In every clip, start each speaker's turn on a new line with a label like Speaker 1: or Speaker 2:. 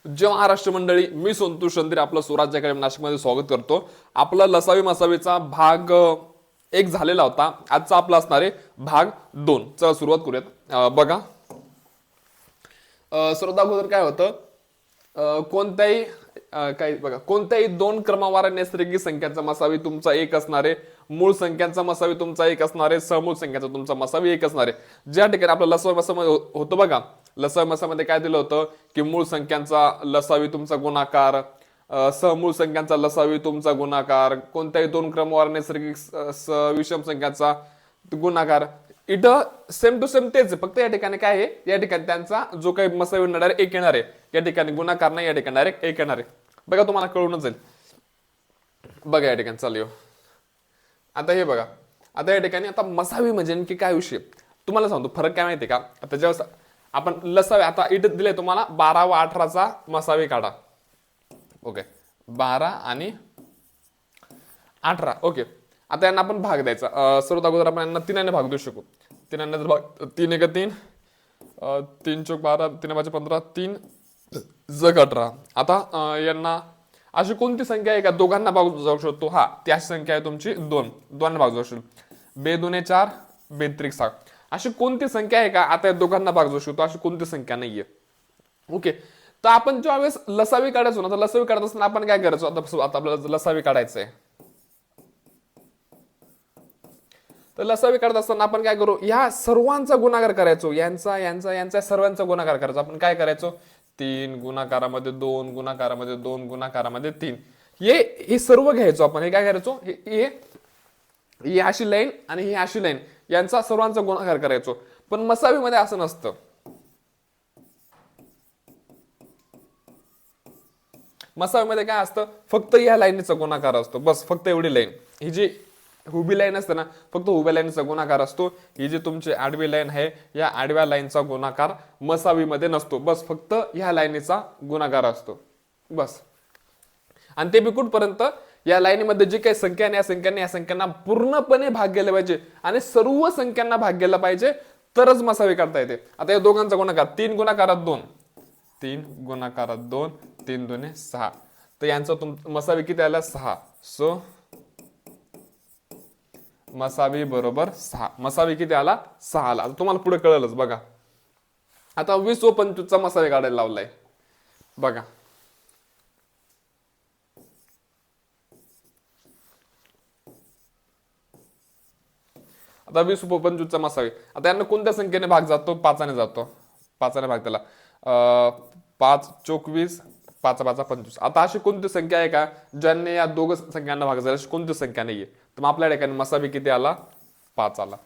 Speaker 1: जय महाराष्ट्र मंडळी, मी संतोष चंद्रे आपलं स्वराज्य अकॅडमी नाशिकमध्ये स्वागत करतो. आपला लसावी मसावीचा भाग एक झालेला होता. आजचा आपला असणार आहे भाग 2. चला सुरुवात करूयात. बघा, सर्वात अगोदर काय होतं, कोणत्याही काय बघा, कोणत्याही दोन क्रमवार नैसर्गिक संख्यांचा मसावी तुमचा एक असणार आहे, मूळ संख्यांचा मसावी तुमचा एक असणार आहे, समूळ संख्यांचा तुमचा मसावी एक असणार आहे. ज्या ठिकाणी आपला लसावी मसावी होतं बघा, लसावी मसामध्ये काय दिलं होतं की मूळ संख्यांचा लसावी तुमचा गुणाकार, समूळ संख्यांचा लसावी तुमचा गुणाकार, कोणत्याही दोन क्रमवार नैसर्गिक विषम संख्यांचा गुणाकार. इथं सेम टू सेम तेच, फक्त या ठिकाणी काय आहे, या ठिकाणी त्यांचा जो काही मसावी डायरेक्ट एक येणार आहे, या ठिकाणी गुणाकार नाही, या ठिकाणी डायरेक्ट एक येणार आहे. बघा, तुम्हाला कळूनच जाईल. बघा या ठिकाणी चालू आता हे बघा, आता या ठिकाणी आता मसावी म्हणजे नेमकी काय विषय तुम्हाला सांगतो. फरक काय माहितीये का, आता जेव्हा आपण लसावी, आता इथे दिले तुम्हाला 12 व 18चा मसावी काढा. ओके, 12 आणि 18. ओके, आता यांना आपण भाग द्यायचा. सर्वात अगोदर आपण यांना 3 भाग देऊ शकू. 3 जर भाग, 3 एक 3, 3 चौक 12, 3 5 15, 3 जग 18. आता यांना अशी कोणती संख्या आहे का दोघांना भाग जाऊ शकतो? हा, ती अशी संख्या आहे तुमची 2. 2 भाग जाऊ शकतो. 2 दुने 4, 2 त्रिक 6. अशी कोणती संख्या आहे का आता या दोघांना भाग जाऊ शकतो? अशी कोणती संख्या नाहीये. ओके, तर आपण ज्या वेळेस लसावी काढायचो ना, तर लसावी काढत असताना आपण काय करायचो? आता आपल्याला लसावी काढायचंय, तर लसावी काढत असताना आपण काय करू? ह्या सर्वांचा गुणाकार करायचो, यांचा यांचा यांचा सर्वांचा गुणाकार करायचो. आपण काय करायचो? 3 गुणाकारामध्ये 2, गुणाकारामध्ये 2, गुणाकारामध्ये 3, हे सर्व घ्यायचो आपण. हे काय करायचो? ही अशी लाईन आणि ही अशी लाईन, यांचा सर्वांचा गुणाकार करायचो. पण मसावीमध्ये असं नसतं. मसावीमध्ये काय असतं? फक्त या लाईनीचा गुणाकार असतो, बस. फक्त एवढी लाईन, ही जी उभी लाईन असते ना, फक्त उभ्या लाईनचा गुणाकार असतो. ही जी तुमची आडवी लाईन आहे, या आडव्या लाईनचा गुणाकार मसावीमध्ये नसतो, बस. फक्त ह्या लाईनीचा गुणाकार असतो, बस. आणि ते बी कुठपर्यंत? या लाईनीमध्ये जी काही संख्या आहे, या संख्यांना पूर्णपणे भाग गेले पाहिजे आणि सर्व संख्यांना भाग गेला पाहिजे, तरच मसावी काढता येते. आता या दोघांचा गुणाकार, 3 गुणाकारात 2, 3 गुणाकारात 2, 3 दुने 6. तर यांचा मसावी किती आला? 6. सो मसावी बरोबर 6. मसावी किती आला? 6 आला. आता तुम्हाला पुढे कळलंच. बघा, आता 20 व 25चा मसावी काढायला लावलाय. बघा, आता 20 व 25चा मसावी. आता यांना कोणत्या संख्येने भाग जातो? 5ने जातो. 5ने भाग त्याला. 5 चोक 20, 5 5 25. आता अशी कोणती संख्या आहे का ज्यांनी या दोघ संख्यांना भाग झाला? अशी कोणती संख्या नाहीये. तर मग आपल्या ठिकाणी मसावी किती आला? 5 आला.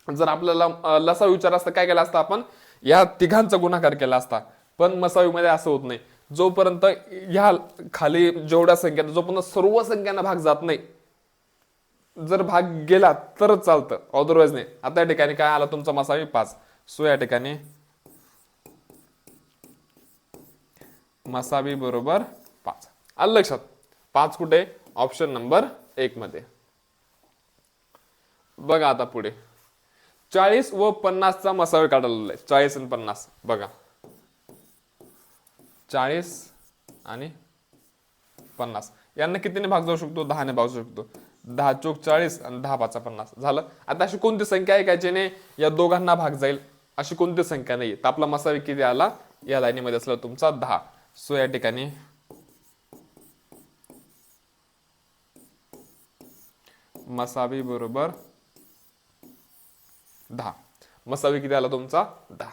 Speaker 1: जर आपल्याला लसा विचार असता, काय केला असता? आपण या तिघांचा गुणाकार केला असता. पण मसावीमध्ये असं होत नाही. जोपर्यंत ह्या खाली जेवढ्या संख्या, जोपर्यंत सर्व संख्यांना भाग जात नाही, जर भाग गेला तरच चालतं, अदरवाईज नाही. आता या ठिकाणी काय आला तुमचा मसावी? 5. सो या ठिकाणी मसावी बरोबर 5. आलं लक्षात? 5 कुठे? ऑप्शन नंबर 1 मध्ये. बघा आता पुढे 40 व 50चा मसावी काढलेला आहे. 40 आणि 50. बघा, 40 आणि 50 यांना कितीने भाग जाऊ शकतो? 10ने भाग जाऊ शकतो. 10 चोक 40 आणि 10 5 50 झालं. आता अशी कोणती संख्या आहे का ज्याने या दोघांना भाग जाईल? अशी कोणती संख्या नाही. तर आपला मसावी किती आला? या लाईनीमध्ये असला तुमचा 10. सो या ठिकाणी मसावी बरोबर 10. मसावी किती आला तुमचा? 10.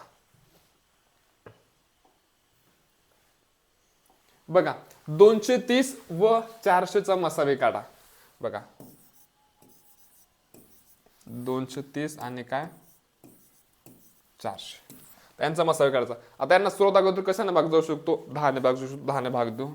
Speaker 1: बघा, 230 व 400चा मसावी काढा. बघा, 230 आणि काय 400, त्यांचा मसावी काढायचा. आता यांना स्रोत अगोदर कशाने भाग जाऊ शकतो? 10ने भाग जाऊ शकतो. 10ने भाग देऊ.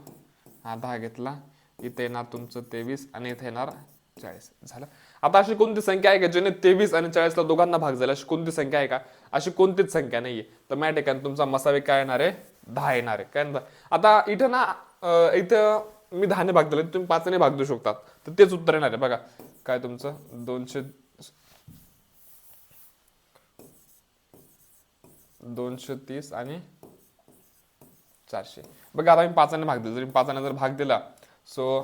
Speaker 1: हा 10 घेतला. इथे येणार तुमचं 23 आणि इथे येणार 40. झालं. आता अशी कोणती संख्या आहे का ज्याने 23 आणि 40ला दोघांना भाग झाला? अशी कोणती संख्या आहे का? अशी कोणतीच संख्या नाहीये. तर माझ्या ठिकाणी तुमचा मसावी काय येणार आहे? 10 येणार आहे. काय? आता इथं ना, इथं मी 10ने भाग दिला, तुम्ही 5ने भाग देऊ शकतात, तर तेच उत्तर येणार आहे. बघा, काय तुमचं 230 आणि 400. बघा आता मी 5ने भाग दिला, जर 5ने जर भाग दिला सो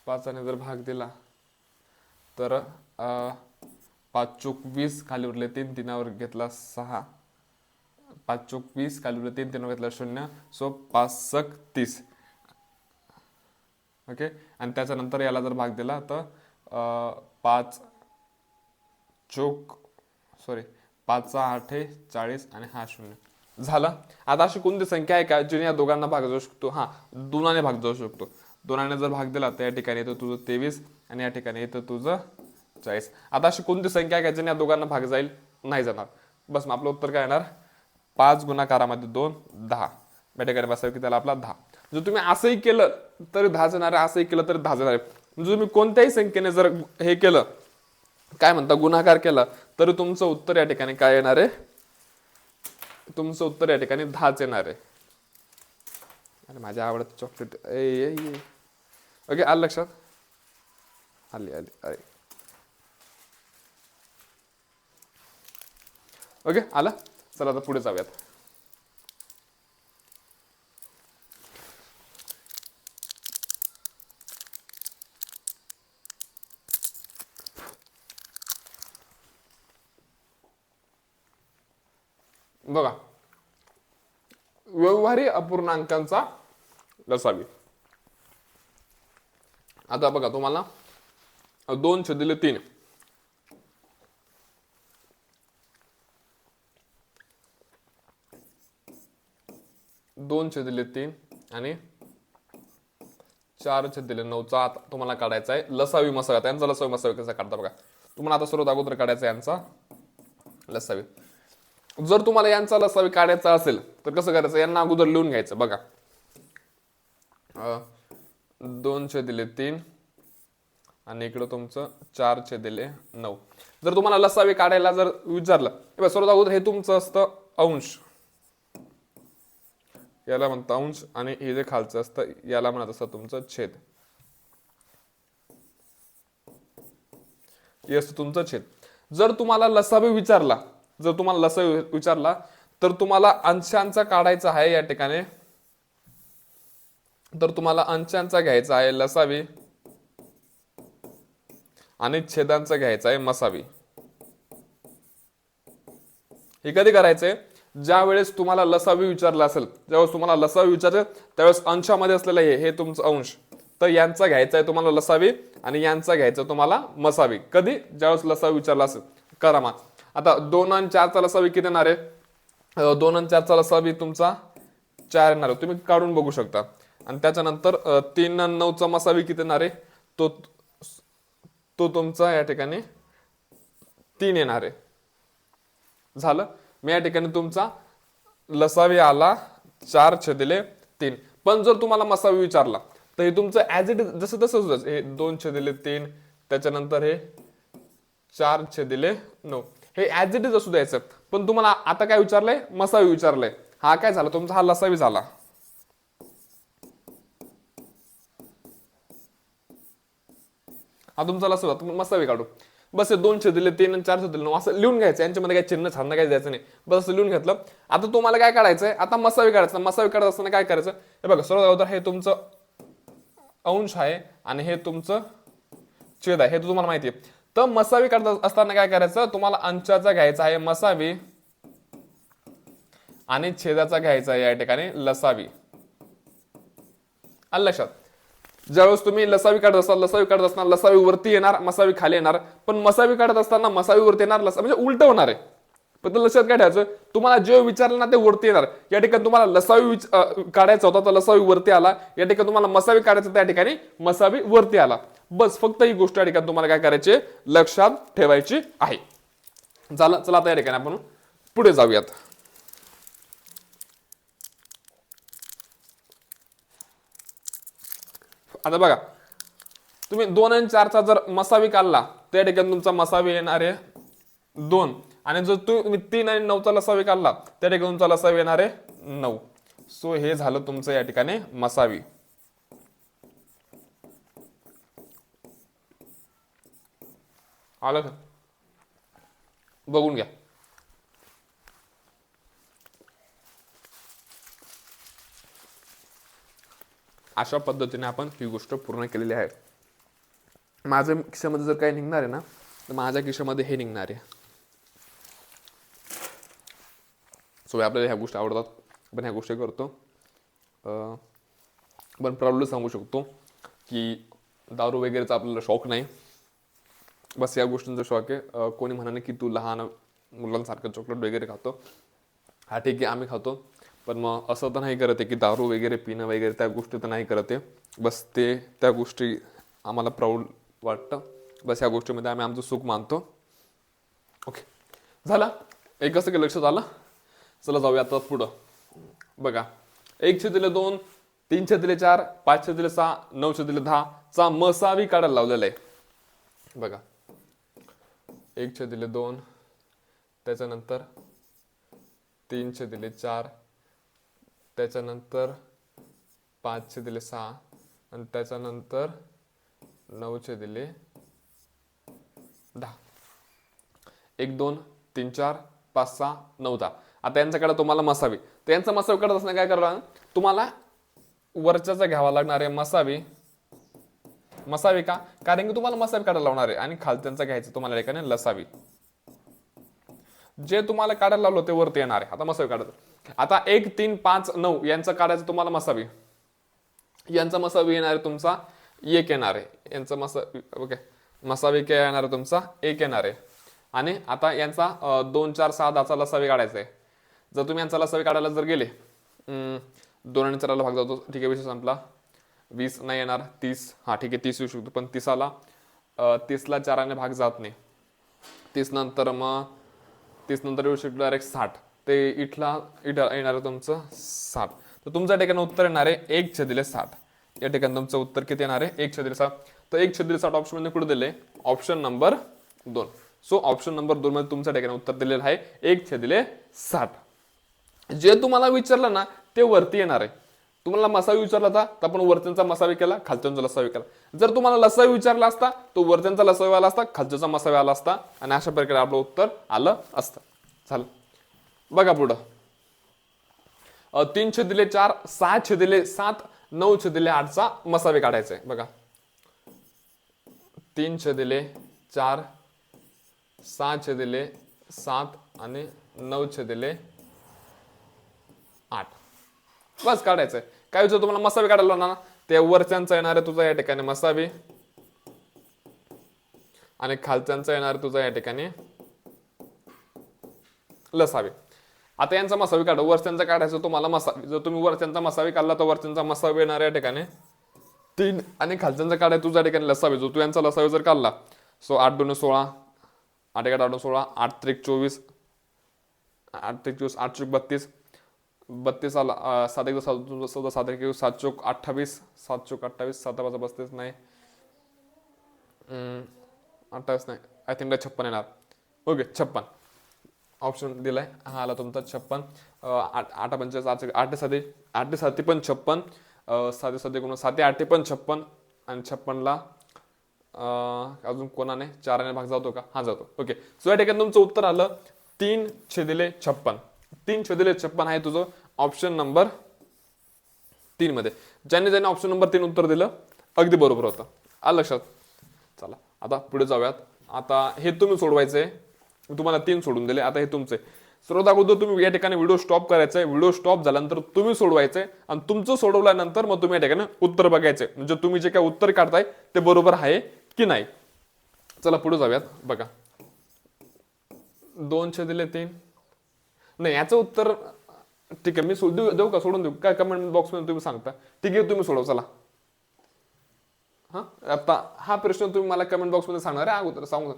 Speaker 1: 5ने जर भाग दिला तर 5 चोक 20, खाली उरले 3, 3वर घेतला 6, 5 चोक 20, खाली उरले 3, 3वर घेतला 0, सो 5 सक 30. ओके, आणि त्याच्यानंतर याला जर भाग दिला तर 5 5 8 40 आणि हा 0 झाला. आता अशी कोणती संख्या आहे का जिने या दोघांना भाग जाऊ शकतो? हा, 2ने भाग जाऊ शकतो. 2ने जर भाग दिला तर या ठिकाणी येतं तुझं 23 आणि या ठिकाणी येतं तुझं 40. आता अशी कोणती संख्या आहे का जिने या दोघांना भाग जाईल? नाही जाणार. बस, मग आपलं उत्तर काय येणार? 5 गुणाकारामध्ये 2 10. या ठिकाणी बसावं की त्याला आपला 10. जर तुम्ही असंही केलं तरी 10 येणार आहे, असंही केलं तरी 10 येणार आहे. म्हणजे तुम्ही कोणत्याही संख्येने जर हे केलं, काय म्हणता, गुणाकार केला, तर तुमचं उत्तर या ठिकाणी काय येणार आहे? तुमचं उत्तर या ठिकाणी 10च येणार आहे. अरे माझ्या आवडत चॉकलेट. ओके, आलं लक्षात? आली अरे ओके, आला. चला आता पुढे जाऊयात. बघा, व्यवहारी अपूर्णांकांचा लसावी. आता बघा, तुम्हाला 2/3 2/3 आणि 4/9चा तुम्हाला काढायचा आहे लसावी मसावी. त्यांचा लसावी मसावी कसा काढता बघा. तुम्हाला आता सर्वात अगोदर काढायचा यांचा लसावी. जर तुम्हाला यांचा लसावी काढायचा असेल तर कसं करायचं? यांना अगोदर लिहून घ्यायचं. बघा, 2/3 आणि इकडं तुमचं 4/9. जर तुम्हाला लसावी काढायला जर विचारलं, सर्वात अगोदर हे तुमचं असतं अंश, याला म्हणतं अंश, आणि हे जे खालचं असतं याला म्हणत असतं तुमचं छेद. हे असतं तुमचं छेद. जर तुम्हाला लसावी विचारला तर तुम्हाला अंशांचा काढायचा आहे या ठिकाणी. तर तुम्हाला अंशांचा घ्यायचा आहे लसावी आणि छेदांचा घ्यायचा आहे मसावी. हे कधी करायचंय? ज्या वेळेस तुम्हाला लसावी विचारला असेल, ज्यावेळेस तुम्हाला लसावी विचारले त्यावेळेस अंशामध्ये असलेलं हे तुमचं अंश, तर यांचा घ्यायचा आहे तुम्हाला लसावी आणि यांचा घ्यायचा तुम्हाला मसावी. कधी? ज्यावेळेस लसावी विचारला असेल. करा मग. आता 2 आणि 4चा लसावी किती येणार आहे? 2 आणि 4चा लसावी तुमचा 4 येणार आहे. तुम्ही काढून बघू शकता. आणि त्याच्यानंतर 3 आणि 9चा मसावी किती येणार आहे? तो तुमचा या ठिकाणी 3 येणार आहे. झालं. मी या ठिकाणी तुमचा लसावी आला 4/3. पण जर तुम्हाला मसावी विचारला तर हे तुमचं ऍज इट इज जसं तसंच, हे 2/3, त्याच्यानंतर हे 4/9, हे ऍज इट इज असू द्यायचं. पण तुम्हाला आता काय विचारलंय? मसावी विचारलंय. हा काय झाला? तुमचा हा लसावी झाला. हा तुमचा लसावी झाला. तुम्ही मसावी काढू. बस, 2/3 आणि 4/9 असं लिहून घ्यायचं. यांच्यामध्ये काही चिन्ह छान काही द्यायचं नाही. बस असं लिहून घेतलं. आता तुम्हाला काय काढायचंय? आता मसावी काढायचं. मसावी काढत असताना काय करायचं? हे बघा, सर्वात अगोदर हे तुमचं अंश आहे आणि हे तुमचं छेद आहे, हे तर तुम्हाला माहिती आहे. तर मसावी काढत असताना काय करायचं? तुम्हाला अंशाचा घ्यायचा आहे मसावी आणि छेदाचा घ्यायचा आहे या ठिकाणी लसावी. आलं लक्षात? ज्यावेळेस तुम्ही लसावी काढत असताना लसावी वरती येणार, मसावी खाली येणार. पण मसावी काढत असताना मसावी वरती येणार, म्हणजे उलट होणार आहे. पण लक्षात काय ठेवायचं? तुम्हाला जे विचारलं ना ते वरती येणार. या ठिकाणी तुम्हाला लसावी काढायचा होता तर लसावी वरती आला. या ठिकाणी तुम्हाला मसावी काढायचं त्या ठिकाणी मसावी वरती आला. बस, फक्त ही गोष्ट या ठिकाणी तुम्हाला काय करायची? लक्षात ठेवायची आहे. झालं. चला आता या ठिकाणी आपण पुढे जाऊयात. आता बघा, तुम्ही 2 आणि 4चा जर मसावी काढला त्या ठिकाणी तुमचा मसावी येणार आहे 2. आणि जर तुम्ही 3 आणि 9चा लसावी काढला त्या ठिकाणी तुमचा लसावी येणार आहे 9. सो हे झालं तुमचं या ठिकाणी मसावी. आलं का? बघून घ्या. अशा पद्धतीने आपण ही गोष्ट पूर्ण केलेली आहे. माझ्या खिशामध्ये जर काही निघणार आहे ना, तर माझ्या खिशामध्ये हे निघणार आहे. सो आपल्याला ह्या गोष्टी आवडतात, पण ह्या गोष्टी करतो. पण प्राऊडली सांगू शकतो की दारू वगैरेचा आपल्याला शौक नाही. बस या गोष्टींचा शौक आहे. कोणी म्हणाने की तू लहान मुलांसारखं चॉकलेट वगैरे खातो. हा ठीक आहे, आम्ही खातो, पण मग असं तर नाही करत आहे की दारू वगैरे पिणं वगैरे त्या गोष्टी तर नाही करत आहे. बस ते त्या गोष्टी आम्हाला प्राऊड वाटतं. बस या गोष्टीमध्ये आम्ही आमचं सुख मानतो. ओके, झालं एक असं की लक्षात आलं. चला जाऊया आता पुढं. बघा, 1/2, 3/4, 5/6, 9/10 चा मसावी काढायला लावलेला आहे. बघा, 1/2, त्याच्यानंतर 3/4, त्याच्यानंतर 5/6 आणि त्याच्यानंतर 9/10. 1, 2, 3, 4, 5, 6, 9, 10. आता यांच्याकडे तुम्हाला मसावी, तर यांचा मसावी काढत असताना काय करा, तुम्हाला वरच्याचा घ्यावा लागणार आहे मसावी. मसावी का? कारण की तुम्हाला मसावी काढायला लावणार आहे आणि खालच्यांचा घ्यायचं तुम्हाला एकाने लसावी. जे तुम्हाला काढायला लावलं ते वरती येणार आहे. आता मसावी काढायचं. आता 1, 3, 5, 9 यांचं काढायचं तुम्हाला मसावी. यांचा मसावी येणार आहे तुमचा 1 येणार आहे. यांचा मसावी ओके, मसावी काय येणार आहे तुमचा 1 येणार आहे. आणि आता यांचा 2, 4, 6, 10चा लसावी काढायचा आहे. जर तुम्ही यांचा लसावी काढायला जर गेले, 2 आणि 4ला भाग जातो, ठीक आहे, विषय संपला. 20 नाही येणार, 30, हा ठीक आहे 30 येऊ शकतो, पण 30ला 4ने भाग जात नाही. 30 नंतर येऊ शकतो डायरेक्ट 60. ते इथं येणार आहे तुमचं 60. तर तुमच्या ठिकाणी उत्तर येणार आहे 1/60. या ठिकाणी तुमचं उत्तर किती येणार आहे 1/60. तर 1/60 ऑप्शन मध्ये कुठे दिले? Option number 2. So option number 2 मध्ये तुमच्या ठिकाणी उत्तर दिलेलं आहे 1/60. जे तुम्हाला विचारलं ना ते वरती येणार आहे. तुम्हाला मसावी विचारला होता तर आपण वरच्यांचा मसावी केला, खालच्यांचा लसावी केला. जर तुम्हाला लसावी विचारला असता तो वरच्यांचा लसावी आला असता, खालच्यांचा मसावी आला असता, आणि अशा प्रकारे आपलं उत्तर आलं असतं. झालं. बघा पुढं, 3/4, 6/7, 9/8चा मसावी काढायचा आहे. बघा, 3/4, 6/7 आणि 9/8 बस काढायचंय. काय विचार तुम्हाला मसावी काढायला ना, ते वरच्यांचा येणार आहे तुझा या ठिकाणी मसावी आणि खालच्यांचा येणार तुझा या ठिकाणी लसावी. आता यांचा मसावी काढा, वरच्यांचा काढायचं तुम्हाला मसावी. जर तुम्ही वरच्यांचा मसावी काढला तर वरच्यांचा मसावी येणार या ठिकाणी 3 आणि खालच्यांचा काढाय तुझ्या ठिकाणी लसावी. जो तू यांचा लसावी जर काढला, सो 8 2 16, 8 1 8 16, 8 3 24, 8 3 24, 8 4 32, 32 आला, 7 1 14, 7 1 7 4 28, 7 4 28, 7 5 32 नाही, 28 नाही, आय थिंक 56 येणार. ओके, 56 ऑप्शन दिलाय, हा आला तुमचा 56. 8 पंचेचाळीस, 8 7 पण 56, 7 7 7 8 पण 56 आणि 56ला अजून कोणाने 4ने भाग जातो का? हा जातो. ओके, सो या ठिकाणी तुमचं उत्तर आलं 3/56. 3/56 आहे तुझं ऑप्शन नंबर 3 मध्ये. ज्याने ऑप्शन नंबर 3 उत्तर दिलं अगदी बरोबर होतं. आलं लक्षात? चला आता पुढे जाऊयात. आता हे तुम्ही सोडवायचंय, तुम्हाला 3 सोडून दिले, आता हे तुमचे. सर्वात अगोदर तुम्ही या ठिकाणी व्हिडिओ स्टॉप करायचा आहे. व्हिडिओ स्टॉप झाल्यानंतर तुम्ही सोडवायचंय आणि तुमचं सोडवल्यानंतर मग तुम्ही या ठिकाणी उत्तर बघायचंय, म्हणजे तुम्ही जे काय उत्तर काढताय ते बरोबर आहे की नाही. चला पुढे जाऊयात. बघा, 2/3 नाही, याचं उत्तर ठीक आहे, मी देऊ का, सोडून देऊ काय? कमेंट बॉक्स मध्ये तुम्ही सांगता. ठीक आहे, तुम्ही सोडव. चला, हा आता हा प्रश्न तुम्ही मला कमेंट बॉक्स मध्ये सांगणार आहे अगोदर सांगू.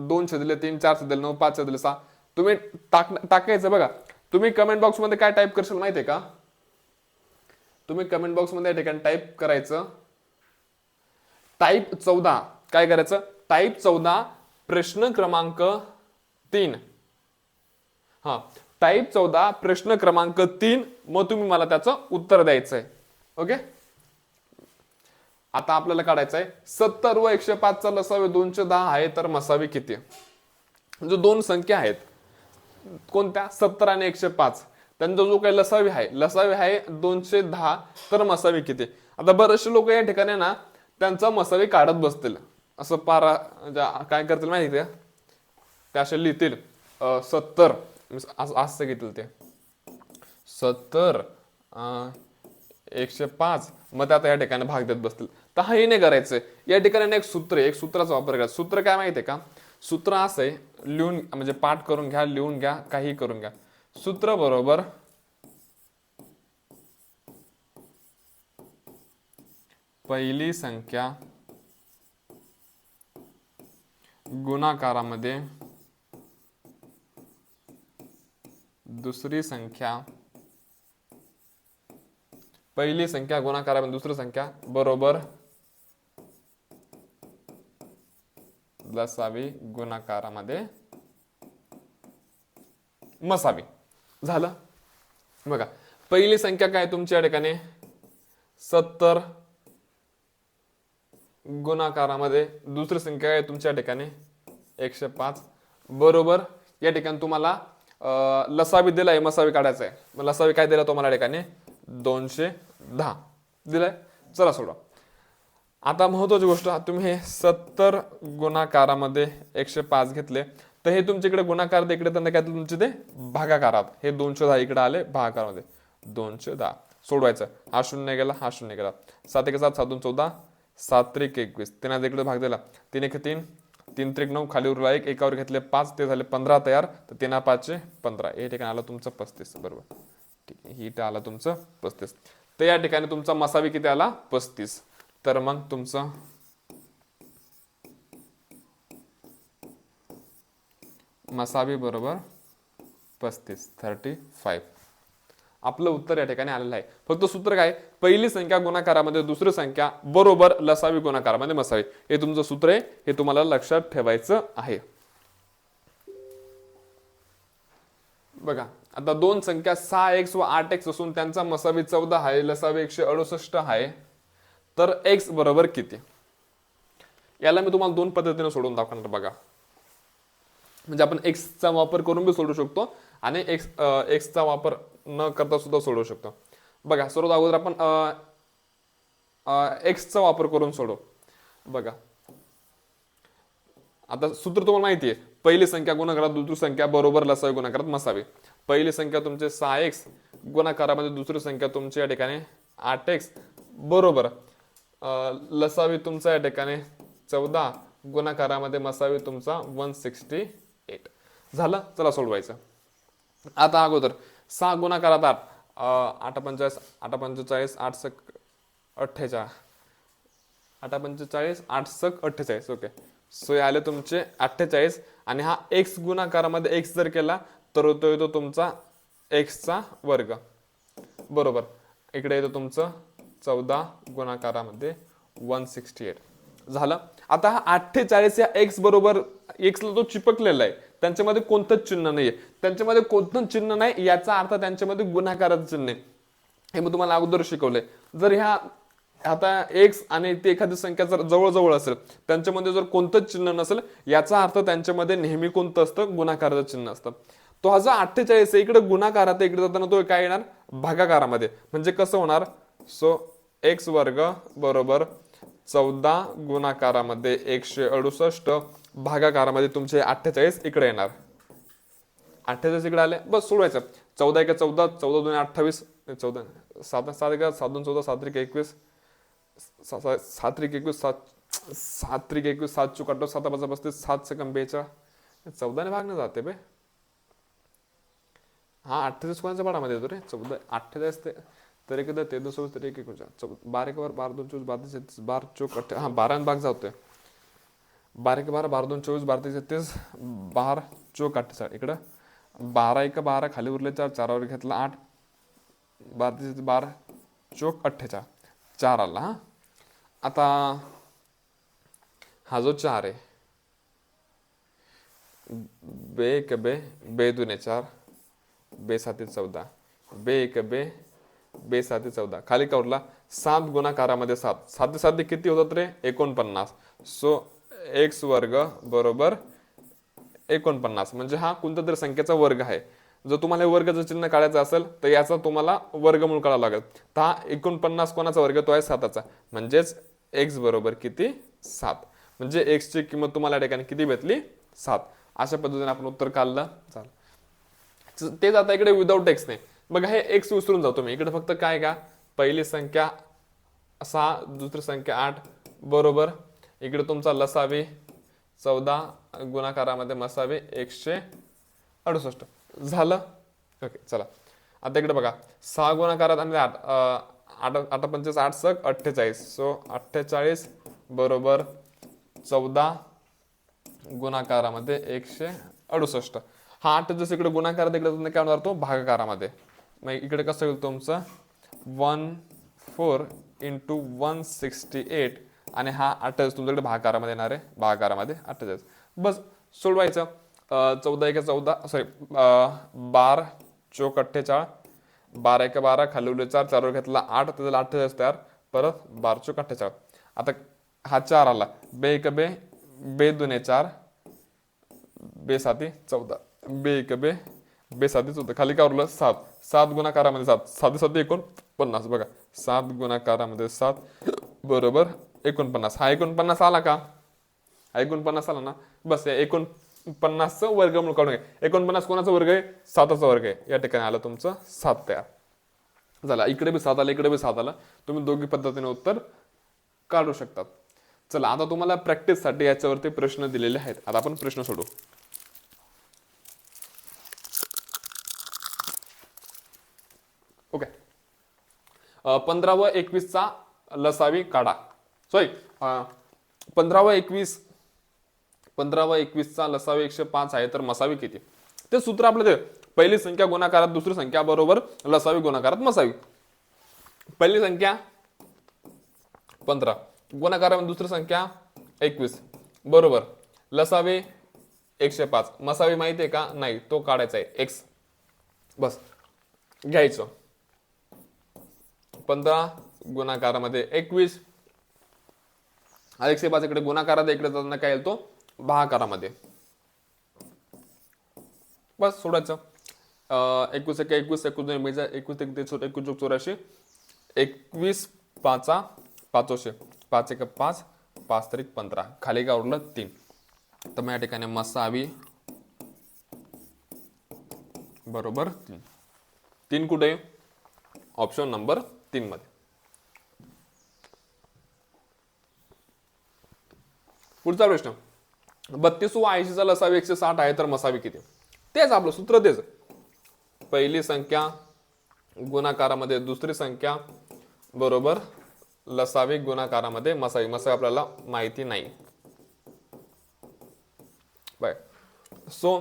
Speaker 1: 2/3, 4/9, 5/6 तुम्ही टाकायचं. बघा, तुम्ही कमेंट बॉक्स मध्ये काय टाईप करशील माहितीये का? तुम्ही कमेंट बॉक्स मध्ये या ठिकाणी टाईप करायचं टाईप 14. काय करायचं? टाईप 14 प्रश्न क्रमांक 3. हा, टाईप 14 प्रश्न क्रमांक 3. मग तुम्ही मला त्याचं उत्तर द्यायचंय. ओके, आता आपल्याला काढायचं आहे 70 व 105 चा लसावी 210 आहे तर मसावी किती? जो दोन संख्या आहेत कोणत्या, 70 आणि 105, त्यांचा जो काही लसावी आहे 210, तर मसावी किती? आता बरेचसे लोक या ठिकाणी ना त्यांचा मसावी काढत बसतील, असं पारा काय करतील माहिती आहे, ते असे लिहितील 70 असं घेतील ते 70 105, मग ते आता या ठिकाणी भाग देत बसतील. तर हे नाही करायचंय. या ठिकाणी एक सूत्र आहे, एक सूत्राचा वापर करायचा. सूत्र काय माहितीये का? सूत्र असं आहे, लिहून म्हणजे पाठ करून घ्या, लिहून घ्या, काही करून घ्या. सूत्र बरोबर पहिली संख्या गुणाकारामध्ये दुसरी संख्या, पहिली संख्या गुणाकारामध्ये दुसरी संख्या बरोबर लसावी गुणाकारामध्ये मसावी. झालं बघा. पहिली संख्या काय तुमच्या या ठिकाणी 70 गुणाकारामध्ये दुसरी संख्या आहे तुमच्या ठिकाणी 105 बरोबर. या ठिकाणी तुम्हाला लसावी दिलाय, मसावी काढायचा आहे. मग लसावी काय दिला तुम्हाला या ठिकाणी 210 दिलाय. चला सोडवा. आता महत्वाची गोष्ट, तुम्ही हे 70 गुणाकारामध्ये 105 घेतले, तर हे तुमच्याकडे गुणाकार इकडे त्यांना काय तुमचे ते भागाकारात, हे 210 इकडे आले भागाकारामध्ये 210 सोडवायचं. हा शून्य गेला, हा शून्य गेला. 7 1 7 7 2 14 7 3 21, 3 इकडे भाग दिला, 3 1 3 3 3 9, खाली उरला 1, एकावर घेतले 5, ते झाले 15 तयार. तर 3 5 15, हे ठिकाणी आलं तुमचं 35 बरोबर. ठीक आहे, ही इथं आलं तुमचं 35. तर या ठिकाणी तुमचा मसावी किती आला 35. तर मग तुमचं मसावी बरोबर 35 आपलं उत्तर या ठिकाणी आलेलं आहे. फक्त सूत्र काय, पहिली संख्या गुणाकारामध्ये दुसरी संख्या बरोबर लसावी गुणाकारामध्ये मसावी, हे तुमचं सूत्र आहे. हे तुम्हाला लक्षात ठेवायचं आहे. बघा आता दोन संख्या 6x व 8x असून त्यांचा मसावी 14 आहे, लसावी 168 आहे, तर x बरोबर किती? याला मी तुम्हाला दोन पद्धतीने सोडून दाखवणार बघा. म्हणजे आपण x चा वापर करून बी सोडू शकतो आणि x चा वापर न करता सुद्धा सोडू शकतो. बघा सर्वात अगोदर आपण x चा वापर करून सोडू. बघा आता सूत्र तुम्हाला माहिती आहे, पहिली संख्या गुणाकारात दुसरी संख्या बरोबर लसावी गुणाकारात मसावी. पहिली संख्या तुमचे 6x गुणाकारामध्ये दुसरी संख्या तुमची या ठिकाणी 8x बरोबर लसावी तुमचा या ठिकाणी 14 गुणाकारामध्ये मसावी तुमचा 168. झालं. चला सोडवायचं. आता अगोदर 6 गुणाकारात 8 8 45 8 45 8 सक 48 8 45 8 सक 48. ओके, सो हे आले तुमचे 48 आणि हा x गुणाकारामध्ये x जर केला तर तो येतो तुमचा x चा वर्ग बरोबर. इकडे येतो तुमचं 14 गुणाकारामध्ये 168. झालं. आता हा 48 या x बरोबर x ला जो चिपकलेला आहे त्यांच्यामध्ये कोणतंच चिन्ह नाहीये, त्यांच्यामध्ये कोणतंच चिन्ह नाही याचा अर्थ त्यांच्यामध्ये गुणाकाराचं चिन्ह आहे. हे मी तुम्हाला अगोदर शिकवलंय. जर ह्या आता x आणि ती एखादी संख्या जर जवळजवळ असेल त्यांच्यामध्ये जर कोणतंच चिन्ह नसेल याचा अर्थ त्यांच्यामध्ये नेहमी कोणतं असतं, गुणाकाराचं चिन्ह असतं. तो हा जो 48 इकडे गुणाकारात इकडे जाताना तो काय येणार भागाकारामध्ये. म्हणजे कसं होणार, सो x वर्ग बरोबर 14 गुणाकारामध्ये 168 भागाकारामध्ये तुमचे 48 इकडे येणार. 48 इकडे आले, बस सोडवायचं. 14 1 14 14 2 28 14 7 7 1 7 2 14 7 3 21 7 3 21 7 3 21 7 4 18 7 5 35 7 सेकंद 42 14 ने भागणे जाते बे. हा 48 कोणाच्या पाडामध्ये येतो रे 14 48 ते तर एकदा 13 सोबत तर 1 12 वर 12 2 24 12 36 12 4 18 हा 12 भाग जातोय. 12 1 12 12 2 24 12 36 12 4 48 इकडं 12 1 12 खाली उरले 4 4 वर घेतला 8 12 12 4 48 4 आला. हा आता हा जो 4 आहे बे 1 बे 2 4 बे 7 14 बे 1 बे 7 14 खाली का उरला 7 गुणाकारामध्ये 7 7 7 किती होतात रे 49. सो x वर्ग बरोबर 49 म्हणजे हा कोणत्या तरी संख्येचा वर्ग आहे. जर तुम्हाला हे वर्गाचं चिन्ह काढायचं असेल तर याचा तुम्हाला वर्गमूळ काढावा लागेल. तर हा 49 कोणाचा वर्ग, तो आहे 7चा. म्हणजेच x बरोबर किती? 7. म्हणजे x ची किंमत तुम्हाला या ठिकाणी किती भेटली? 7. अशा पद्धतीने आपण उत्तर काढलं. चालेल. तेच आता इकडे विदाऊट एक्स नाही. बघा हे एक्स विसरून जातो मी. इकडे फक्त काय का, पहिली संख्या 6, दुसरी संख्या 8 बरोबर. इकडे तुमचा लसावी 14 गुणाकारामध्ये मसावी 168 झालं. ओके चला. आता इकडे बघा 6 गुणाकारात आणि 8 8 पंचेचाळीस 8 सक 48. सो 48 बरोबर 14 गुणाकारामध्ये 168. हा 8 जसं इकडे गुणाकारात, इकडे तुम्ही काय होणार तो भागाकारामध्ये. मग इकडे कसं होईल तुमचं 14 इंटू 168 आणि हा 48 तुमच्याकडे भागाकारामध्ये येणार आहे. भागाकारामध्ये 48. बस सोडवायचं. 14 1 14 सॉरी 12 चौक 48, 12 1 12 खाली उरले 4, 4 वर घेतला 8, त्याला 48 तयार. परत 12 चौक 48. आता हा 4 आला, बे 1 बे, बे 2 4, बे 7 14, बे 1 बे, बे 7 14. खाली काय उरलं 7. 7 गुणाकारामध्ये 7, 7 7 49. बघा 7 गुणाकारामध्ये 7 बरोबर 49. हा 49 आला का? 49 आला ना. बस या 49चं वर्गमूळ काढून घ्या. 49 कोणाचा वर्ग आहे? 7चा वर्ग आहे. या ठिकाणी आलं तुमचं 7 तयार झाला. इकडे बी 7 आला, इकडे बी 7 आला. तुम्ही दोघी पद्धतीने उत्तर काढू शकतात. चला आता तुम्हाला प्रॅक्टिससाठी याच्यावरती प्रश्न दिलेले आहेत. आता आपण प्रश्न सोडू. ओके. 15 व 21चा लसावी काढा. सॉरी 15 व 21चा लसावी 105 आहे तर मसावी किती? ते सूत्र आपलं ते पहिली संख्या गुणाकारात दुसरी संख्या बरोबर लसावी गुणाकारात मसावी. पहिली संख्या 15 गुणाकारात दुसरी संख्या 21 बरोबर लसावी 105. मसावी माहिती आहे का? नाही. तो काढायचा आहे x. बस घ्यायचं 15 गुणाकारामध्ये 21 105 इकडे गुणाकारात, इकडे जाताना काय येईल तो भागाकारामध्ये. बस सोडायचं. 21 1 21 21 21 21 21 84 21 5 500 5 1 5 5 3 15. खाली काय उरलं 3. तर मग या ठिकाणी मसावी बरोबर 3. 3 कुठे? ऑप्शन नंबर 3 मध्ये. पुढचा प्रश्न 32 व 80चा लसावी 160 आहे तर मसावी किती? तेच आपलं सूत्र तेच. पहिली संख्या गुणाकारामध्ये दुसरी संख्या बरोबर लसावी गुणाकारामध्ये मसावी. मसावी आपल्याला माहिती नाही. बाय. सो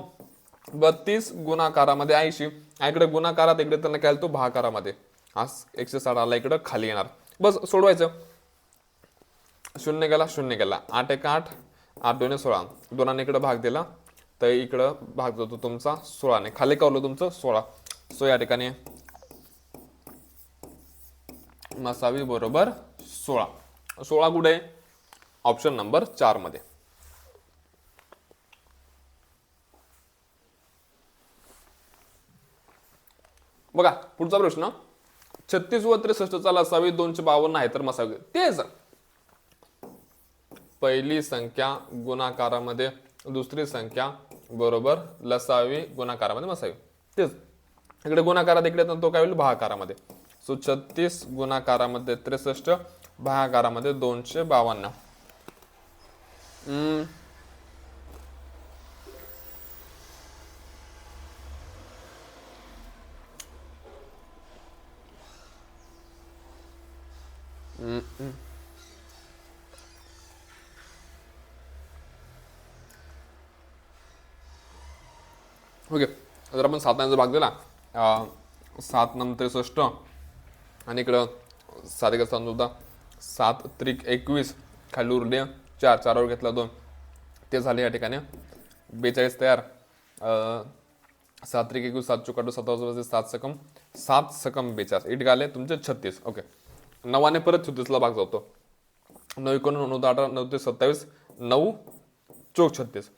Speaker 1: 32 गुणाकारामध्ये 80, इकडे गुणाकारात, इकडे त्यांना काय तो भागाकारामध्ये. आज 160 आला, इकडं खाली येणार. बस सोडवायचं. 0 गेला 0 गेला 8 1 8 8 2 16. दोनाने इकडे भाग दिला तर इकडं भाग जातो तुमचा 16ने. खाली कावलं तुमचं 16. सो या ठिकाणी मसावी बरोबर 16. 16 कुठे? ऑप्शन नंबर 4 मध्ये. बघा पुढचा प्रश्न 36 व 63चा लसावी 252 आहे तर मसावी तेच. पहिली संख्या गुणाकारामध्ये दुसरी संख्या बरोबर लसावी गुणाकारामध्ये मसावी तेच. इकडे गुणाकारात, इकडे तो काय होईल भागाकारामध्ये. सो 36 गुणाकारामध्ये 63 भागाकारामध्ये 252. ओके. जर आपण 7 भाग दिला 7 नंतर 63 आणि इकडं 7 1 7 7 त्रिक 21 खाली उरले 4 4 वर घेतला 2 ते झाले या ठिकाणी 42 तयार. 7 त्रिक 21 7 चौक 7 7 सकम 7 सकम 42 इट गाले तुमचे 36. ओके. 9 परत 36ला भाग जातो. 9 एकोण 9 18 9 ते 27 9 चौक 36.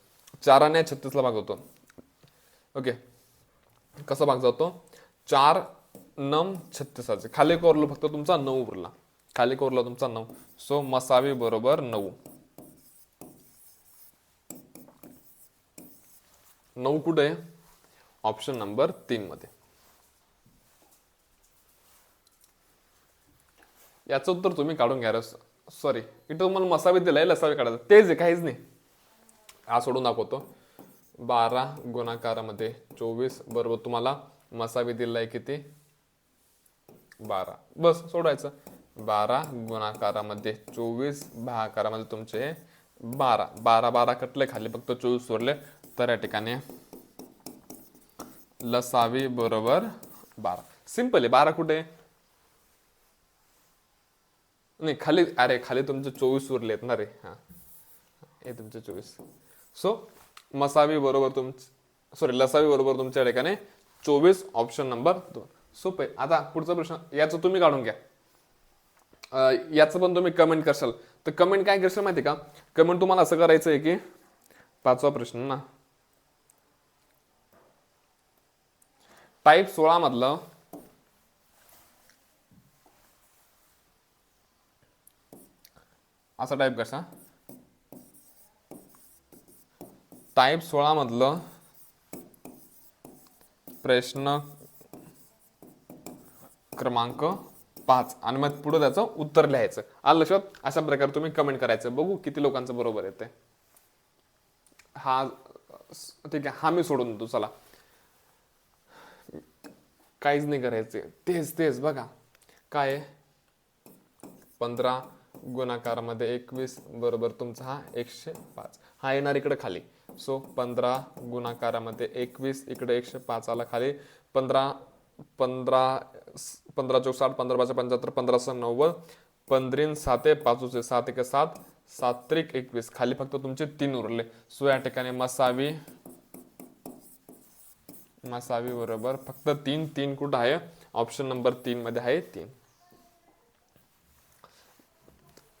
Speaker 1: 4 36ला भाग होतो. ओके. कसा भाग जातो 4 नम 36 खाली कोरलो फक्त तुमचा 9 उरला, खाली कोरला तुमचा 9. सो मसावी बरोबर 9. 9 कुठे आहे? ऑप्शन नंबर 3 मध्ये. याचं उत्तर तुम्ही काढून घ्या. सॉरी, इथं तुम्हाला मसावी दिलाय, लसावी काढायचं तेच आहे, काहीच नाही. हा सोडून दाखवतो. 12 गुणाकारामध्ये 24 बरोबर तुम्हाला मसावी दिलाय किती? 12. बस सोडायचं. 12 गुणाकारामध्ये 24 भागाकारामध्ये तुमचे 12. 12 12 कटले खाली, फक्त 24 सोडले. तर या ठिकाणी लसावी बरोबर 12. सिंपल आहे. 12 कुठे? नाही खाली, अरे खाली तुमचे 24 उरलेत ना रे. हा, हे तुमचे 24. सो मसावी बरोबर सॉरी लसावी बरोबर तुमच्या ठिकाणी 24. Option number 2. सोपे. आता पुढचा प्रश्न, याचं तुम्ही काढून घ्या. याचं पण तुम्ही कमेंट करशाल. तर कमेंट काय करशाल माहिती का? कमेंट तुम्हाला असं करायचं आहे की 5वा प्रश्न ना, टाईप 16 मधलं असा टाईप कसा, टाईप 16 मधलं प्रश्न क्रमांक 5 आणि मग पुढे त्याचं उत्तर लिहायचं. आलं लक्षात? अशा प्रकारे तुम्ही कमेंट करायचं. बघू किती लोकांचं बरोबर येते. हा ठीक आहे, हा मी सोडून देतो. चला, काहीच नाही करायचे. तेच तेच बघा काय आहे. 15 गुणाकारामध्ये 21 बरोबर तुमचा हा 105. हा येणार इकडे खाली. सो 15 गुणाकारामध्ये 21 इकडे 105 आला खाली. 15 15 15 चौक 60, 15 5 75, 15 6 90, 15 7 5 7 1 7, 7 त्रिक 21 खाली फक्त तुमचे 3 उरले. सो या ठिकाणी मसावी बरोबर फक्त 3. 3 कुठं आहे? ऑप्शन नंबर 3 मध्ये आहे 3.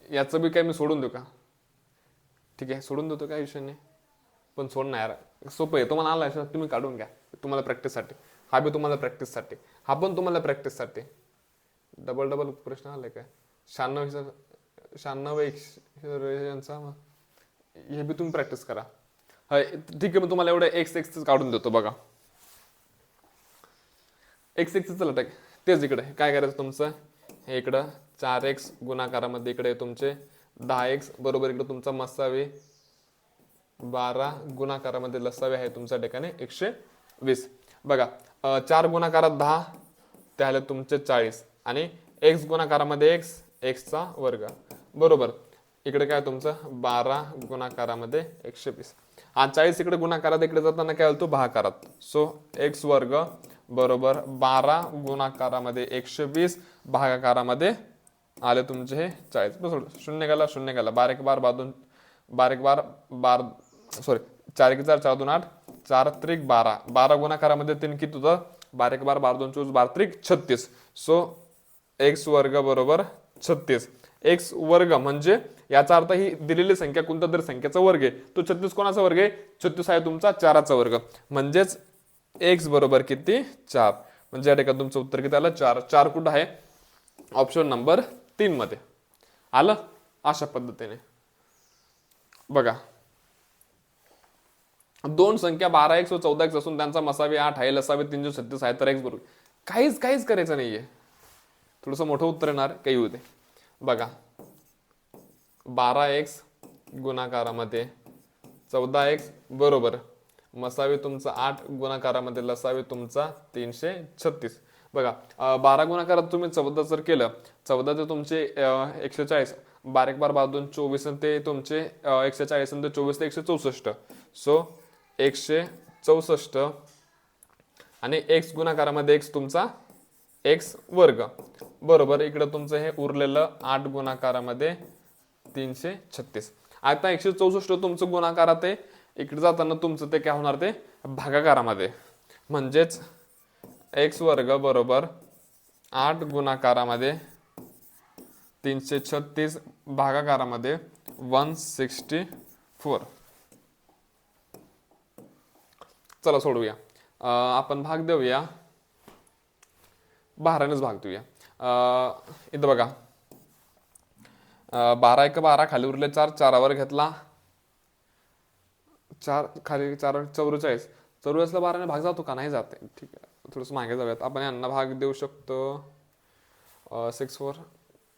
Speaker 1: याचं बी काय मी सोडून देऊ का? ठीक आहे, सोडून देतो, काय विषय नाही. पण सोडणार यार, सोपं आहे. तुम्हाला आला आहे तुम्ही काढून घ्या. तुम्हाला प्रॅक्टिससाठी हा बी, तुम्हाला प्रॅक्टिससाठी हा पण, तुम्हाला प्रॅक्टिससाठी. डबल प्रश्न आलाय काय? 96 यांचा हे बी तुम्ही प्रॅक्टिस करा. ठीक आहे, मी तुम्हाला एवढं x काढून देतो बघा. x चला टाक. तेच इकडे काय करायचं तुमचं, हे इकडं 4x गुणाकारामध्ये इकडे तुमचे 10x बरोबर इकडे तुमचा मसावी 12 गुणाकारामध्ये लसावी आहे तुमच्या ठिकाणी 120. बघा 4 गुणाकारात 10 त्याला तुमचे 40 आणि x गुणाकारामध्ये x चा वर्ग बरोबर इकडे काय तुमचं 12 गुणाकारामध्ये 120. हा 40 इकडे गुणाकारात इकडे जाताना काय होतो भागाकारात. सो x वर्ग बरोबर 12 गुणाकारामध्ये 120 भागाकारामध्ये आले तुमचे हे 40. बस शून्य गेला 12 1 12 सॉरी 4 1 4 4 2 8 4 त्रिक 12 12 गुणाकारामध्ये 3 किती होतं 12 1 12 2 24 12 त्रिक 36. सो x वर्ग बरोबर 36. x वर्ग म्हणजे याचा अर्थ ही दिलेली संख्या कोणत्या तरी संख्येचा वर्ग आहे. तो 36 कोणाचा वर्ग आहे? 36 आहे तुमचा 4चा वर्ग. म्हणजेच x बरोबर किती 4. म्हणजे या ठिकाणी तुमचं उत्तर किती आलं 4. 4 कुठं आहे? ऑप्शन नंबर 3 मध्ये आलं. अशा पद्धतीने बघा, दोन संख्या 12x व 14x असून त्यांचा मसावी 8 आहे, लसावी 336 आहे, तर x बरोबर काहीच करायचं नाहीये. थोडंसं मोठं उत्तर येणार काही होते बघा. 12x गुणाकारामध्ये 14x बरोबर मसावी तुमचा 8 गुणाकारामध्ये लसावी तुमचा 336. बघा 12 गुणाकारात तुम्ही 14 जर केलं 14 ते तुमचे 140 12 12 12 2 24 ते तुमचे 140 आणि 24 ते 164. सो 164 आणि x गुणाकारामध्ये x तुमचा x वर्ग बरोबर इकडे तुमचं हे उरलेलं 8 गुणाकारामध्ये 336. आता 164 तुमचं गुणाकारात आहे, इकडे जाताना तुमचं ते काय होणार ते भागाकारामध्ये. म्हणजेच x वर्ग बरोबर 8 गुणाकारामध्ये 336 भागाकारामध्ये 164. चला सोडूया. आपण भाग देऊया, 12नेच भाग देऊया. इथं बघा, 12 एक 12, खाली उरले 4, 4वर घेतला 4, खाली 4 44. 44ला 12ने भाग जातो का? नाही जाते. ठीक आहे, थोडंसं मागे जाऊयात. आपण यांना भाग देऊ शकतो 6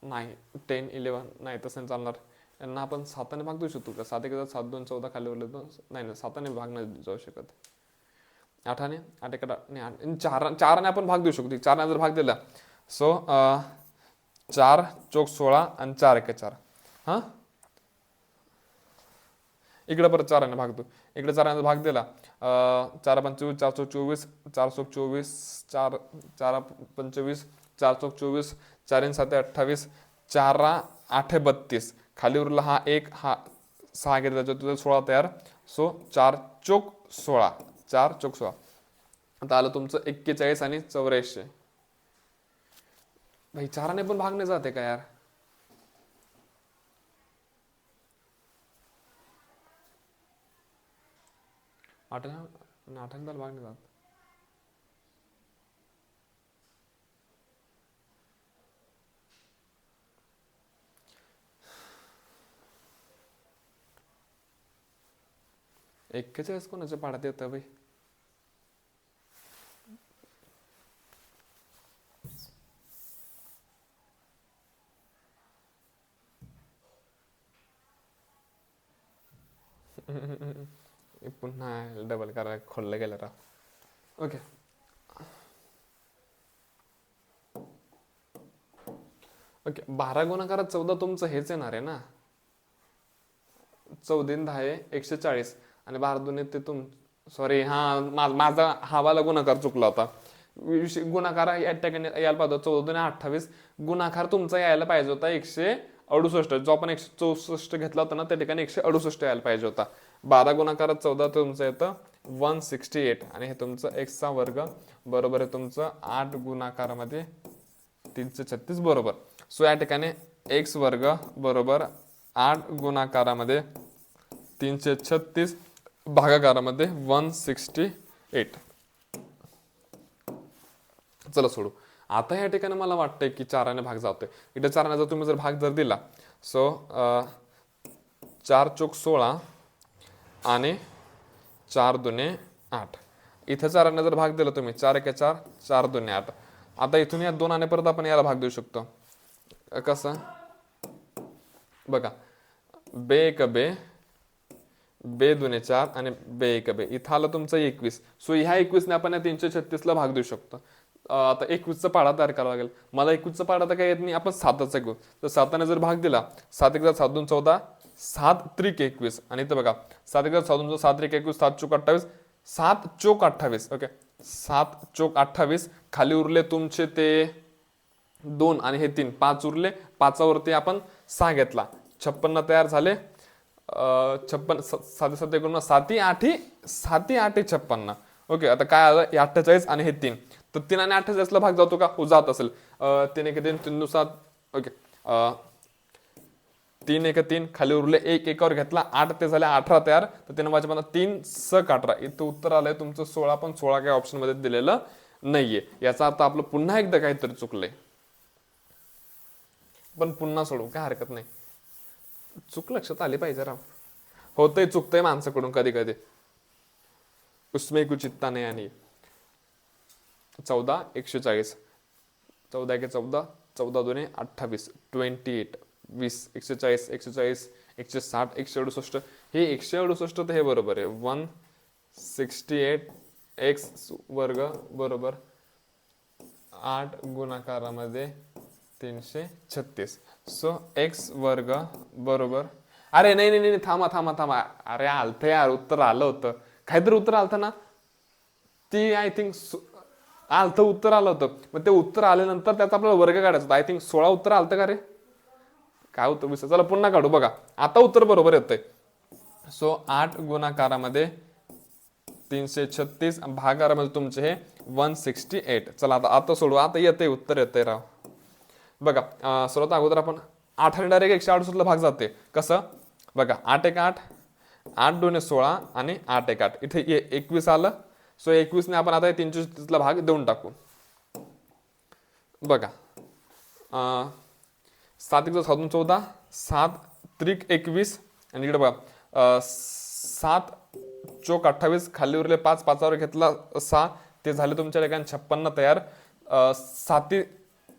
Speaker 1: नाही, 10 11 नाही, तसं नाही चालणार. यांना आपण 7ने भाग देऊ शकतो का? 7 1 7 2 14, खाली उरले 2. नाही, 7ने भाग नाही जाऊ शकत. 8ने 8 1 8 4ने आपण भाग देऊ शकतो. 4ने जर भाग दिला, सो 4 चौक 16 आणि 4 1 4. हा, इकडे परत 4ने भाग देऊ. इकडे 4ने भाग दिला, 4 25 4 चौक 24, 4 चौक 24, 4 4 25, 4 चौक 24, 4 7 28, 4 8 32, खाली उरला हा 1, हा 6 घेतला तुझं 16 तयार. सो 4 चौक 16, 4 चौक 16. आता आलं तुमचं 41 आणि 84. भाई 4ने पण भाग नाही जाते का यार? 8ने भाग नाही जात. एक्केचाळीस कोणाच्या पाड्यात येतं भाई? पुन्हा डबल करा, खोललं गेलं राव. Okay, okay. 12 गुणाकारात 14 तुमचं हेच येणार आहे ना? 14 10 140 आणि 12 दुने ते सॉरी, हा माझा हावाला गुणाकार चुकला होता. गुणाकार या ठिकाणी यायला पाहिजे 14 दुने 28. गुणाकार तुमचा यायला पाहिजे होता 168. जो आपण 164 घेतला होता ना, त्या ठिकाणी 168 यायला पाहिजे होता. 12 गुणाकारात 14 तुमचं येतं 168 आणि हे तुमचं x चा वर्ग बरोबर आहे तुमचं 8 गुणाकारामध्ये 336 बरोबर. सो या ठिकाणी x वर्ग बरोबर 8 गुणाकारामध्ये 336 भागाकारामध्ये 168. चला सोडू. आता या ठिकाणी मला वाटतंय की 4ने भाग जातोय. इथे 4ने जर तुम्ही भाग जर दिला, सो 4 चौक 16 आणि 4 दुने 8. इथं 4ने जर भाग दिला तुम्ही, 4 1 4, 4 दुने 8. आता इथून या 2 परत आपण याला भाग देऊ शकतो. कसं बघा, बे 1 बे, बे दुने 4 आणि बे 1 बे. इथं आलं तुमचं 21. सो ह्या 21ने आपण या 336ला भाग देऊ शकतो. आता 21चा पाडा तयार करावा लागेल. मला 21चा पाडा तर काय येत नाही, आपण 7चा घेऊ. तर 7ने जर भाग दिला, 7 1 7 2 14, 7 त्रिक 21 आणि इथं बघा 7 1 7 2 7 त्रिक 21, 7 चौक 28, 7 चौक 28. ओके, 7 चौक 28. खाली उरले तुमचे ते 2 आणि हे 3, 5 उरले. 5वरती आपण 6 घेतला, 56 तयार झाले. 56 7 7 1 7 8 7 8 56. ओके, आता काय आलं 48 आणि हे 3. तर 3 आणि 48ला भाग जातो का? हो, जात असेल. 3 1 3 3 7. ओके, 3 1 3, खाली उरले 1 1वर घेतला, 8 ते झाले 18 तयार. तर 3 वाजता 3 सक 18. इथं उत्तर आलंय तुमचं 16, पण 16 काही ऑप्शन मध्ये दिलेलं नाहीये. याचा अर्थ आपलं पुन्हा एकदा काहीतरी चुकलंय, पण पुन्हा सोडू काय हरकत नाही. चूक लक्षात आली पाहिजे राव. होतंय, चुकतंय माणसाकडून कधी कधी. उसमें कुछ इतना नया नहीं. 14 140, 14 1 14, 14 2 28, 28 20, 140 140 160 168. हे 168 तर हे बरोबर आहे. 168 x वर्ग बरोबर 8 गुणाकारामध्ये 336. सो x वर्ग बरोबर, अरे नाही नाही नाही, थांबा थांबा थांबा. अरे आलतं यार, उत्तर आलं होतं. काहीतरी उत्तर आलतं ना, ती आय थिंक आलतं, उत्तर आलं होतं. मग ते उत्तर आल्यानंतर त्याचा आपल्याला वर्ग काढायचा होता. आय थिंक 16 उत्तर आलतं का रे? काय होतं विषय? चला पुन्हा काढू. बघा आता उत्तर बरोबर येतंय. सो 8 गुणाकारामध्ये 336 भागाकारामध्ये तुमचे हे 168. चला आता सोडू. आता येते उत्तर येते राव. बघा सर्वात अगोदर आपण 8 आणि डायरेक्ट 168ला भाग जाते. कसं बघा, 8 1 8, 8 2 16 आणि 8 1 8. इथे 21 आलं सो 21 आपण आता 333 भाग देऊन टाकू. बघा 7 1 14 14, 7 त्रिक 21 आणि इकडे बघा 7 चोक 28, खाली उरले 5, 5वर घेतला 6, ते झाले तुमच्या ठिकाणी 56 तयार. 7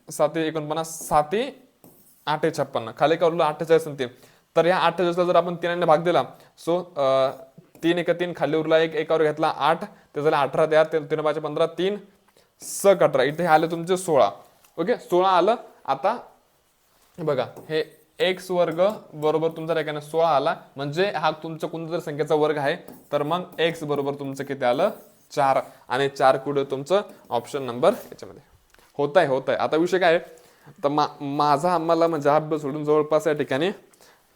Speaker 1: 7 49, 7 8 56, खाली का उरलं 48 आणि 3. तर या 48 जर आपण 3 ने भाग दिला सो 3 1 3, खाली उरला 1, एकावर घेतला 8, ते झाले 18 तयार. 3 5 15, 3 6 18, इथे आले तुमचे 16. ओके 16 आलं. आता बघा हे एक्स वर्ग बरोबर तुमचा ठिकाणी 16 आला, म्हणजे हा तुमच्या कोणत्या जर संख्येचा वर्ग आहे तर मग एक्स बरोबर तुमचं किती आलं 4, आणि 4 कुठे तुमचं ऑप्शन नंबर याच्यामध्ये होत आहे. आता विषय काय तर माझा आम्हाला म्हणजे अभ्यास सोडून जवळपास या ठिकाणी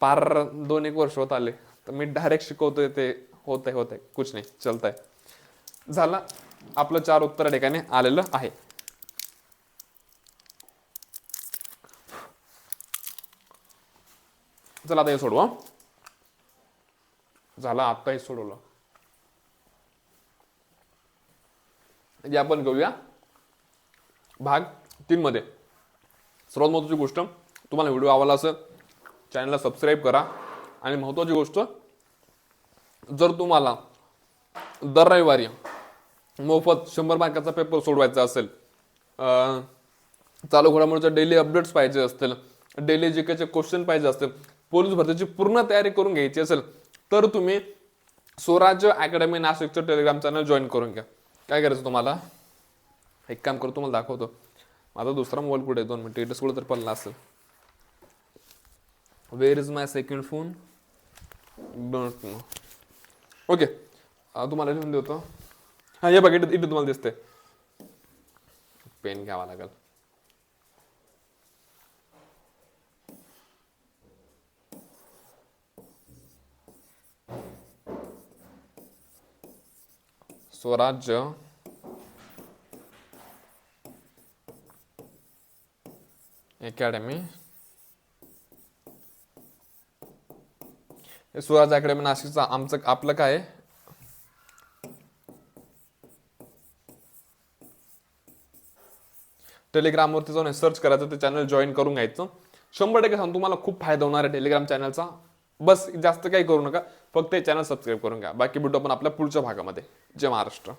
Speaker 1: पार 2-1 वर्ष होत आले, तर मी डायरेक्ट शिकवतोय ते होत आहे कुछ नाही चलतंय. झालं आपलं 4 उत्तर ठिकाणी आलेलं आहे. चला आता हे सोडवा. झालं आता हे सोडवलं. या आपण घेऊया भाग 3 मध्ये. सर्वात महत्वाची गोष्ट, तुम्हाला व्हिडिओ आवडला असेल चॅनलला सबस्क्राईब करा. आणि महत्वाची गोष्ट, जर तुम्हाला दर रविवारी मोफत 100 मार्काचा पेपर सोडवायचा असेल, चालू घडामोडीचे डेली अपडेट्स पाहिजे असतील, डेली जीकेचे क्वेश्चन पाहिजे असतील, पोलीस भरतीची पूर्ण तयारी करून घ्यायची असेल, तर तुम्ही स्वराज्य अकॅडमी नाशिकचं टेलिग्राम चॅनल जॉईन करून घ्या. काय करायचं तुम्हाला, एक काम करू तुम्हाला दाखवतो. माझा दुसरा मोबाईल कुठे आहे, 2 मिनिटं, इथं कुठं तर पडला असेल. Where is my second phone, don't know. Okay तुम्हाला लिहून देतो. हा हे बघा इथे तुम्हाला दिसते. पेन घ्यावा लागेल. स्वराज्य अकॅडमी, स्वराज्य अकॅडमी नाशिकचा आमचं आपलं काय आहे, टेलिग्रामवरती जाऊन सर्च करायचं, ते चॅनल जॉईन करून घ्यायचं. 100% सांगतो तुम्हाला खूप फायदा होणार आहे टेलिग्राम चॅनलचा. बस जास्त काही करू नका, फक्त हे चॅनल सबस्क्राईब करून घ्या. बाकी भेटू आपण आपल्या पुढच्या भागामध्ये. जय महाराष्ट्र.